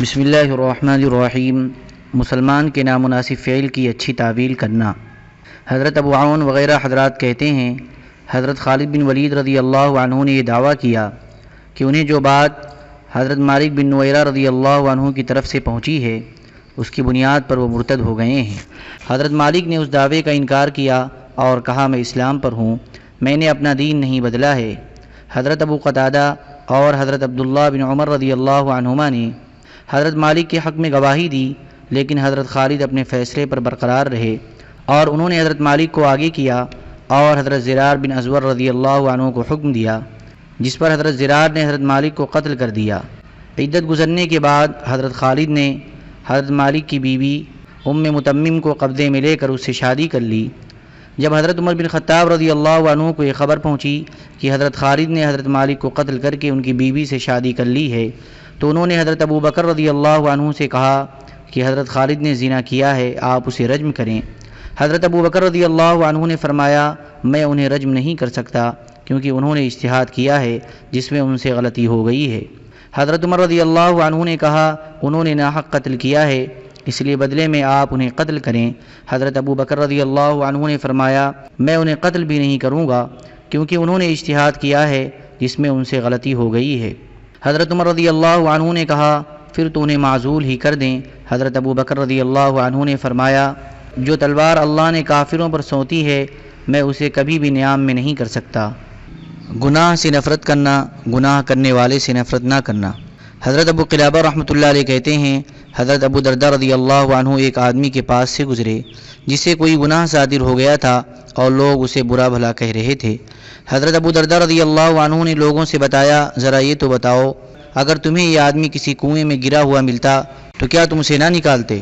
بسم اللہ الرحمن الرحیم۔ مسلمان کے نامناسب فعل کی اچھی تعویل کرنا۔ حضرت ابو عون وغیرہ حضرات کہتے ہیں حضرت خالد بن ولید رضی اللہ عنہ نے یہ دعویٰ کیا کہ انہیں جو بات حضرت مالک بن نویرہ رضی اللہ عنہ کی طرف سے پہنچی ہے اس کی بنیاد پر وہ مرتد ہو گئے ہیں۔ حضرت مالک نے اس دعوے کا انکار کیا اور کہا میں اسلام پر ہوں، میں نے اپنا دین نہیں بدلا ہے۔ حضرت ابو قتادہ اور حضرت عبداللہ بن عمر رضی اللہ عنہما نے حضرت مالک کے حق میں گواہی دی، لیکن حضرت خالد اپنے فیصلے پر برقرار رہے اور انہوں نے حضرت مالک کو آگے کیا اور حضرت زرار بن ازور رضی اللہ عنہ کو حکم دیا، جس پر حضرت زرار نے حضرت مالک کو قتل کر دیا۔ عدت گزرنے کے بعد حضرت خالد نے حضرت مالک کی بیوی متمم کو قبضے میں لے کر اس سے شادی کر لی۔ جب حضرت عمر بن خطاب رضی اللہ عنہ کو یہ خبر پہنچی کہ حضرت خالد نے حضرت مالک کو قتل کر کے ان کی بیوی سے شادی کر لی ہے، تو انہوں نے حضرت ابو بکر رضی اللہ عنہ سے کہا کہ حضرت خالد نے زنا کیا ہے، آپ اسے رجم کریں۔ حضرت ابو بکر رضی اللہ عنہ نے فرمایا میں انہیں رجم نہیں کر سکتا کیونکہ انہوں نے اجتہاد کیا ہے جس میں ان سے غلطی ہو گئی ہے۔ حضرت عمر رضی اللہ عنہ نے کہا انہوں نے ناحق قتل کیا ہے، اس لیے بدلے میں آپ انہیں قتل کریں۔ حضرت ابو بکر رضی اللہ عنہ نے فرمایا میں انہیں قتل بھی نہیں کروں گا کیونکہ انہوں نے اجتہاد کیا ہے جس میں ان سے غلطی ہو گئی ہے۔ حضرت عمر رضی اللہ عنہ نے کہا پھر تو انہیں معزول ہی کر دیں۔ حضرت ابو بکر رضی اللہ عنہ نے فرمایا جو تلوار اللہ نے کافروں پر سونتی ہے میں اسے کبھی بھی نیام میں نہیں کر سکتا۔ گناہ سے نفرت کرنا، گناہ کرنے والے سے نفرت نہ کرنا۔ حضرت ابو قلابہ رحمۃ اللہ علیہ کہتے ہیں حضرت ابو دردہ رضی اللہ عنہ ایک آدمی کے پاس سے گزرے جس سے کوئی گناہ صادر ہو گیا تھا اور لوگ اسے برا بھلا کہہ رہے تھے۔ حضرت ابو دردہ رضی اللہ عنہ نے لوگوں سے بتایا ذرا یہ تو بتاؤ اگر تمہیں یہ آدمی کسی کنویں میں گرا ہوا ملتا تو کیا تم اسے نہ نکالتے؟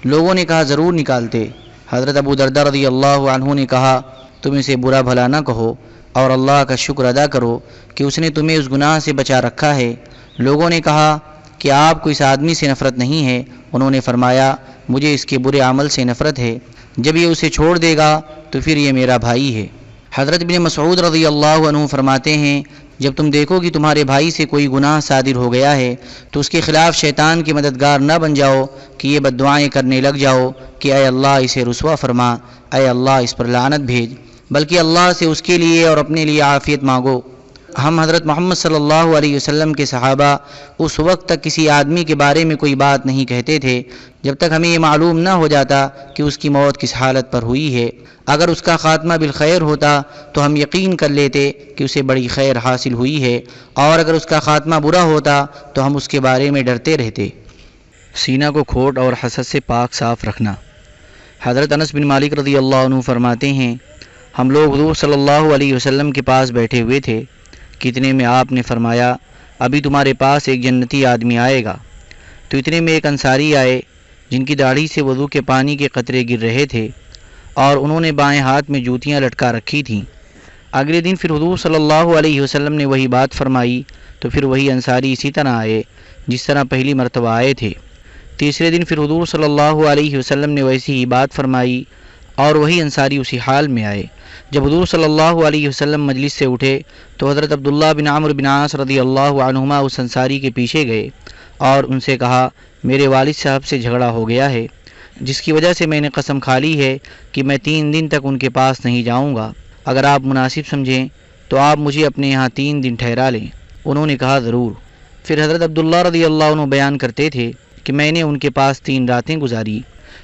لوگوں نے کہا ضرور نکالتے۔ حضرت ابو دردہ رضی اللہ عنہ نے کہا تم اسے برا بھلا نہ کہو اور اللہ کا شکر ادا کرو کہ اس نے تمہیں اس گناہ سے بچا رکھا ہے۔ لوگوں نے کہا کہ آپ کو اس آدمی سے نفرت نہیں ہے؟ انہوں نے فرمایا مجھے اس کے برے عمل سے نفرت ہے، جب یہ اسے چھوڑ دے گا تو پھر یہ میرا بھائی ہے۔ حضرت ابن مسعود رضی اللہ عنہ فرماتے ہیں جب تم دیکھو کہ تمہارے بھائی سے کوئی گناہ صادر ہو گیا ہے تو اس کے خلاف شیطان کے مددگار نہ بن جاؤ کہ یہ بد دعائیں کرنے لگ جاؤ کہ اے اللہ اسے رسوا فرما، اے اللہ اس پر لعنت بھیج، بلکہ اللہ سے اس کے لیے اور اپنے لیے عافیت مانگو۔ ہم حضرت محمد صلی اللہ علیہ وسلم کے صحابہ اس وقت تک کسی آدمی کے بارے میں کوئی بات نہیں کہتے تھے جب تک ہمیں یہ معلوم نہ ہو جاتا کہ اس کی موت کس حالت پر ہوئی ہے۔ اگر اس کا خاتمہ بالخیر ہوتا تو ہم یقین کر لیتے کہ اسے بڑی خیر حاصل ہوئی ہے، اور اگر اس کا خاتمہ برا ہوتا تو ہم اس کے بارے میں ڈرتے رہتے۔ سینہ کو کھوٹ اور حسد سے پاک صاف رکھنا۔ حضرت انس بن مالک رضی اللہ عنہ فرماتے ہیں ہم لوگ حضور صلی اللہ علیہ وسلم کے پاس بیٹھے ہوئے تھے، کتنے میں آپ نے فرمایا ابھی تمہارے پاس ایک جنتی آدمی آئے گا، تو اتنے میں ایک انصاری آئے جن کی داڑھی سے وضو کے پانی کے قطرے گر رہے تھے اور انہوں نے بائیں ہاتھ میں جوتیاں لٹکا رکھی تھیں۔ اگلے دن پھر حضور صلی اللہ علیہ وسلم نے وہی بات فرمائی تو پھر وہی انصاری اسی طرح آئے جس طرح پہلی مرتبہ آئے تھے۔ تیسرے دن پھر حضور صلی اللہ علیہ وسلم نے ویسی ہی بات فرمائی اور وہی انصاری اسی حال میں آئے۔ جب حضور صلی اللہ علیہ وسلم مجلس سے اٹھے تو حضرت عبداللہ بن عمرو بن عاص رضی اللہ عنہما اس انصاری کے پیچھے گئے اور ان سے کہا میرے والد صاحب سے جھگڑا ہو گیا ہے جس کی وجہ سے میں نے قسم کھا لی ہے کہ میں 3 دن تک ان کے پاس نہیں جاؤں گا، اگر آپ مناسب سمجھیں تو آپ مجھے اپنے یہاں 3 دن ٹھہرا لیں۔ انہوں نے کہا ضرور۔ پھر حضرت عبداللہ رضی اللہ عنہ بیان کرتے تھے کہ میں نے ان کے پاس 3 راتیں گزاری،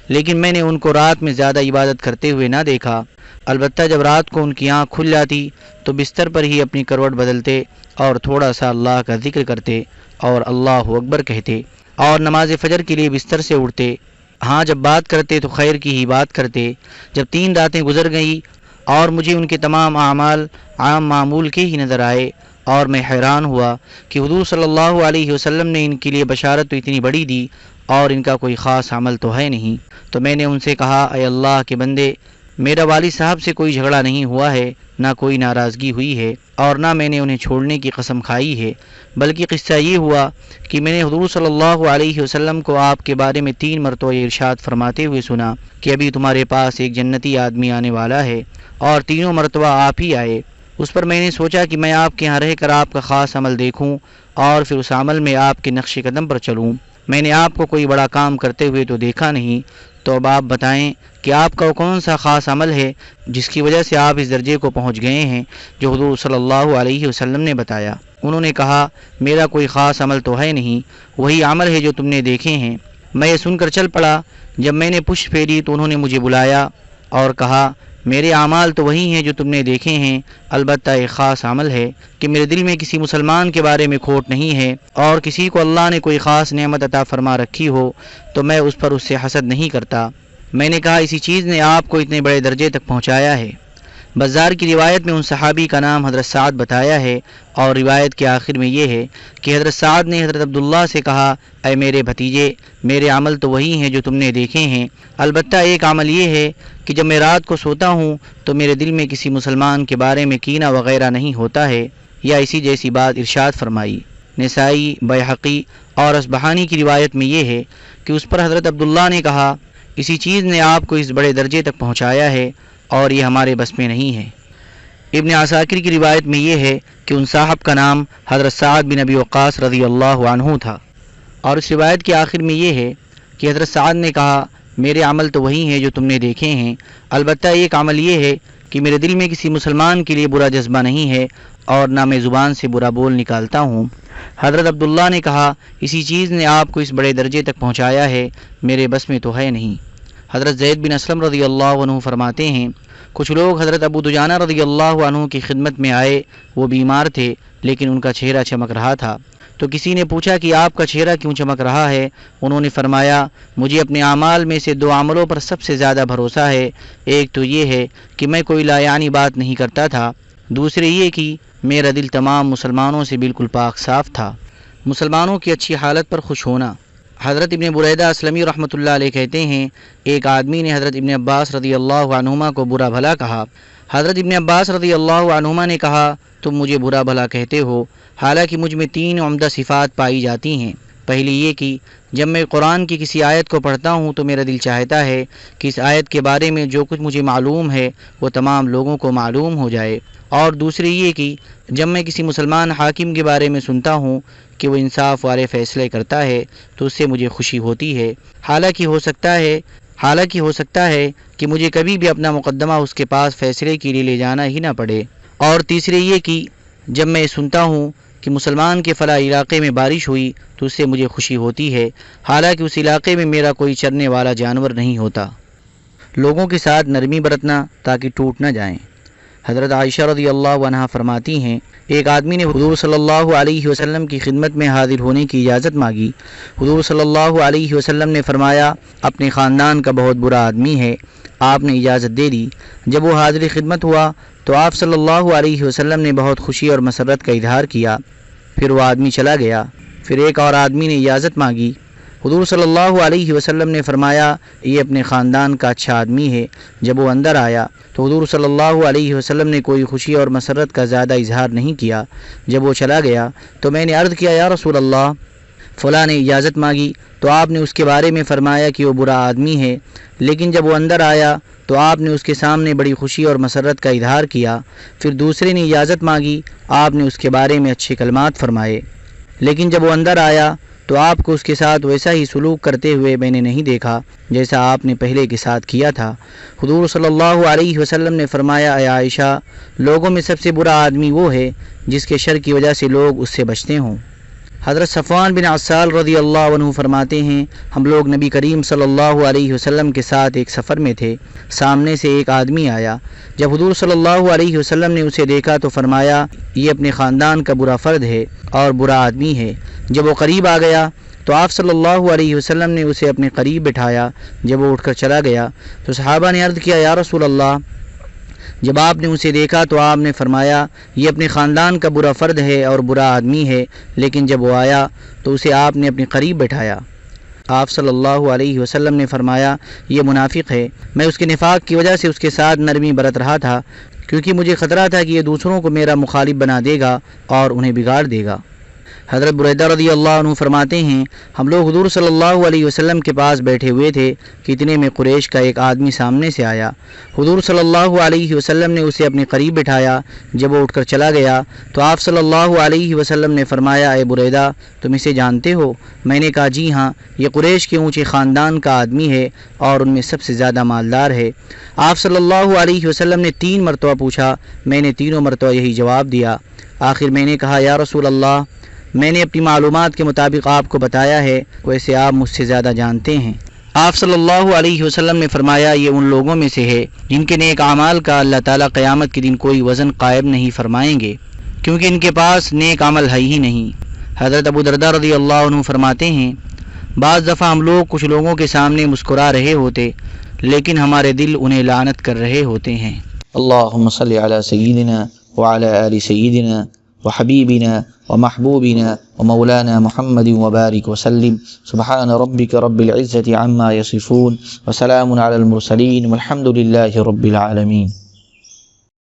لیکن میں نے ان کو رات میں زیادہ عبادت کرتے ہوئے نہ دیکھا، البتہ جب رات کو ان کی آنکھ کھل جاتی تو بستر پر ہی اپنی کروٹ بدلتے اور تھوڑا سا اللہ کا ذکر کرتے اور اللہ اکبر کہتے اور نماز فجر کے لیے بستر سے اٹھتے۔ ہاں جب بات کرتے تو خیر کی ہی بات کرتے۔ جب 3 راتیں گزر گئیں اور مجھے ان کے تمام اعمال عام معمول کے ہی نظر آئے اور میں حیران ہوا کہ حضور صلی اللہ علیہ وسلم نے ان کے لیے بشارت تو اتنی بڑی دی اور ان کا کوئی خاص عمل تو ہے نہیں، تو میں نے ان سے کہا اے اللہ کے بندے میرا والد صاحب سے کوئی جھگڑا نہیں ہوا ہے، نہ کوئی ناراضگی ہوئی ہے اور نہ میں نے انہیں چھوڑنے کی قسم کھائی ہے، بلکہ قصہ یہ ہوا کہ میں نے حضور صلی اللہ علیہ وسلم کو آپ کے بارے میں 3 مرتبہ ارشاد فرماتے ہوئے سنا کہ ابھی تمہارے پاس ایک جنتی آدمی آنے والا ہے، اور تینوں مرتبہ آپ ہی آئے۔ اس پر میں نے سوچا کہ میں آپ کے یہاں رہ کر آپ کا خاص عمل دیکھوں اور پھر اس عمل میں آپ کے نقش قدم پر چلوں۔ میں نے آپ کو کوئی بڑا کام کرتے ہوئے تو دیکھا نہیں، تو اب آپ بتائیں کہ آپ کا وہ کون سا خاص عمل ہے جس کی وجہ سے آپ اس درجے کو پہنچ گئے ہیں جو حضور صلی اللہ علیہ وسلم نے بتایا۔ انہوں نے کہا میرا کوئی خاص عمل تو ہے نہیں، وہی عمل ہے جو تم نے دیکھے ہیں۔ میں یہ سن کر چل پڑا۔ جب میں نے پشت پھیری تو انہوں نے مجھے بلایا اور کہا میرے اعمال تو وہی ہیں جو تم نے دیکھے ہیں، البتہ ایک خاص عمل ہے کہ میرے دل میں کسی مسلمان کے بارے میں کھوٹ نہیں ہے، اور کسی کو اللہ نے کوئی خاص نعمت عطا فرما رکھی ہو تو میں اس پر اس سے حسد نہیں کرتا۔ میں نے کہا اسی چیز نے آپ کو اتنے بڑے درجے تک پہنچایا ہے۔ بزار کی روایت میں ان صحابی کا نام حضرت سعد بتایا ہے، اور روایت کے آخر میں یہ ہے کہ حضرت سعد نے حضرت عبداللہ سے کہا اے میرے بھتیجے، میرے عمل تو وہی ہیں جو تم نے دیکھے ہیں، البتہ ایک عمل یہ ہے کہ جب میں رات کو سوتا ہوں تو میرے دل میں کسی مسلمان کے بارے میں کینہ وغیرہ نہیں ہوتا ہے، یا اسی جیسی بات ارشاد فرمائی۔ نسائی، بیہقی اور اصبہانی کی روایت میں یہ ہے کہ اس پر حضرت عبداللہ نے کہا اسی چیز نے آپ کو اس بڑے درجے تک پہنچایا ہے اور یہ ہمارے بس میں نہیں ہے۔ ابن عساکر کی روایت میں یہ ہے کہ ان صاحب کا نام حضرت سعد بن ابی وقاص رضی اللہ عنہ تھا، اور اس روایت کے آخر میں یہ ہے کہ حضرت سعد نے کہا میرے عمل تو وہی ہیں جو تم نے دیکھے ہیں، البتہ ایک عمل یہ ہے کہ میرے دل میں کسی مسلمان کے لیے برا جذبہ نہیں ہے اور نہ میں زبان سے برا بول نکالتا ہوں۔ حضرت عبداللہ نے کہا اسی چیز نے آپ کو اس بڑے درجے تک پہنچایا ہے، میرے بس میں تو ہے نہیں۔ حضرت زید بن اسلم رضی اللہ عنہ فرماتے ہیں کچھ لوگ حضرت ابو دجانہ رضی اللہ عنہ کی خدمت میں آئے، وہ بیمار تھے لیکن ان کا چہرہ چمک رہا تھا، تو کسی نے پوچھا کہ آپ کا چہرہ کیوں چمک رہا ہے؟ انہوں نے فرمایا مجھے اپنے اعمال میں سے 2 عملوں پر سب سے زیادہ بھروسہ ہے، ایک تو یہ ہے کہ میں کوئی لا یعنی بات نہیں کرتا تھا، دوسرے یہ کہ میرا دل تمام مسلمانوں سے بالکل پاک صاف تھا۔ مسلمانوں کی اچھی حالت پر خوش ہونا۔ حضرت ابن بریدہ اسلمی رحمۃ اللہ علیہ کہتے ہیں ایک آدمی نے حضرت ابن عباس رضی اللہ عنہما کو برا بھلا کہا۔ حضرت ابن عباس رضی اللہ عنہما نے کہا تم مجھے برا بھلا کہتے ہو، حالانکہ مجھ میں 3 عمدہ صفات پائی جاتی ہیں۔ پہلی یہ کہ جب میں قرآن کی کسی آیت کو پڑھتا ہوں تو میرا دل چاہتا ہے کہ اس آیت کے بارے میں جو کچھ مجھے معلوم ہے وہ تمام لوگوں کو معلوم ہو جائے، اور دوسری یہ کہ جب میں کسی مسلمان حاکم کے بارے میں سنتا ہوں کہ وہ انصاف والے فیصلے کرتا ہے تو اس سے مجھے خوشی ہوتی ہے، حالانکہ ہو سکتا ہے کہ مجھے کبھی بھی اپنا مقدمہ اس کے پاس فیصلے کے لیے لے جانا ہی نہ پڑے، اور تیسرے یہ کہ جب میں سنتا ہوں کہ مسلمان کے فلاں علاقے میں بارش ہوئی تو اس سے مجھے خوشی ہوتی ہے، حالانکہ اس علاقے میں میرا کوئی چرنے والا جانور نہیں ہوتا۔ لوگوں کے ساتھ نرمی برتنا تاکہ ٹوٹ نہ جائیں۔ حضرت عائشہ رضی اللہ عنہا فرماتی ہیں ایک آدمی نے حضور صلی اللہ علیہ وسلم کی خدمت میں حاضر ہونے کی اجازت مانگی۔ حضور صلی اللہ علیہ وسلم نے فرمایا اپنے خاندان کا بہت برا آدمی ہے۔ آپ نے اجازت دے دی۔ جب وہ حاضر خدمت ہوا تو آپ صلی اللہ علیہ وسلم نے بہت خوشی اور مسرت کا اظہار کیا، پھر وہ آدمی چلا گیا۔ پھر ایک اور آدمی نے اجازت مانگی۔ حضور صلی اللہ علیہ وسلم نے فرمایا یہ اپنے خاندان کا اچھا آدمی ہے۔ جب وہ اندر آیا تو حضور صلی اللہ علیہ وسلم نے کوئی خوشی اور مسرت کا زیادہ اظہار نہیں کیا۔ جب وہ چلا گیا تو میں نے عرض کیا یا رسول اللہ، فلاں نے اجازت مانگی تو آپ نے اس کے بارے میں فرمایا کہ وہ برا آدمی ہے، لیکن جب وہ اندر آیا تو آپ نے اس کے سامنے بڑی خوشی اور مسرت کا اظہار کیا۔ پھر دوسرے نے اجازت مانگی، آپ نے اس کے بارے میں اچھے کلمات فرمائے، لیکن جب وہ اندر آیا تو آپ کو اس کے ساتھ ویسا ہی سلوک کرتے ہوئے میں نے نہیں دیکھا جیسا آپ نے پہلے کے ساتھ کیا تھا۔ حضور صلی اللہ علیہ وسلم نے فرمایا اے عائشہ، لوگوں میں سب سے برا آدمی وہ ہے جس کے شر کی وجہ سے لوگ اس سے بچتے ہوں۔ حضرت صفوان بن عسال رضی اللہ عنہ فرماتے ہیں ہم لوگ نبی کریم صلی اللہ علیہ وسلم کے ساتھ ایک سفر میں تھے، سامنے سے ایک آدمی آیا۔ جب حضور صلی اللہ علیہ وسلم نے اسے دیکھا تو فرمایا یہ اپنے خاندان کا برا فرد ہے اور برا آدمی ہے۔ جب وہ قریب آ گیا تو آپ صلی اللہ علیہ وسلم نے اسے اپنے قریب بٹھایا۔ جب وہ اٹھ کر چلا گیا تو صحابہ نے عرض کیا یا رسول اللہ، جب آپ نے اسے دیکھا تو آپ نے فرمایا یہ اپنے خاندان کا برا فرد ہے اور برا آدمی ہے، لیکن جب وہ آیا تو اسے آپ نے اپنے قریب بٹھایا۔ آپ صلی اللہ علیہ وسلم نے فرمایا یہ منافق ہے، میں اس کے نفاق کی وجہ سے اس کے ساتھ نرمی برت رہا تھا، کیونکہ مجھے خطرہ تھا کہ یہ دوسروں کو میرا مخالف بنا دے گا اور انہیں بگاڑ دے گا۔ حضرت بریدہ رضی اللہ عنہ فرماتے ہیں ہم لوگ حضور صلی اللہ علیہ وسلم کے پاس بیٹھے ہوئے تھے کہ اتنے میں قریش کا ایک آدمی سامنے سے آیا۔ حضور صلی اللہ علیہ وسلم نے اسے اپنے قریب بٹھایا۔ جب وہ اٹھ کر چلا گیا تو آپ صلی اللہ علیہ وسلم نے فرمایا اے بریدہ تم اسے جانتے ہو؟ میں نے کہا جی ہاں، یہ قریش کے اونچے خاندان کا آدمی ہے اور ان میں سب سے زیادہ مالدار ہے۔ آپ صلی اللہ علیہ وسلم نے 3 مرتبہ پوچھا، میں نے تینوں مرتبہ یہی جواب دیا۔ آخر میں نے کہا یا رسول اللہ میں نے اپنی معلومات کے مطابق آپ کو بتایا ہے، ویسے آپ مجھ سے زیادہ جانتے ہیں۔ آپ صلی اللہ علیہ وسلم نے فرمایا یہ ان لوگوں میں سے ہے جن کے نیک اعمال کا اللہ تعالیٰ قیامت کے دن کوئی وزن قائم نہیں فرمائیں گے، کیونکہ ان کے پاس نیک عمل ہے ہی نہیں۔ حضرت ابو درداء رضی اللہ عنہ فرماتے ہیں بعض دفعہ ہم لوگ کچھ لوگوں کے سامنے مسکرا رہے ہوتے لیکن ہمارے دل انہیں لعنت کر رہے ہوتے ہیں۔ اللہم صلی علی سیدنا وعلی آل سیدنا وحبیبنا ومحبوبنا ومولانا محمد وبارک وسلم سبحان ربک رب العزة عما یصفون وسلام علی المرسلین والحمد للہ رب العالمین۔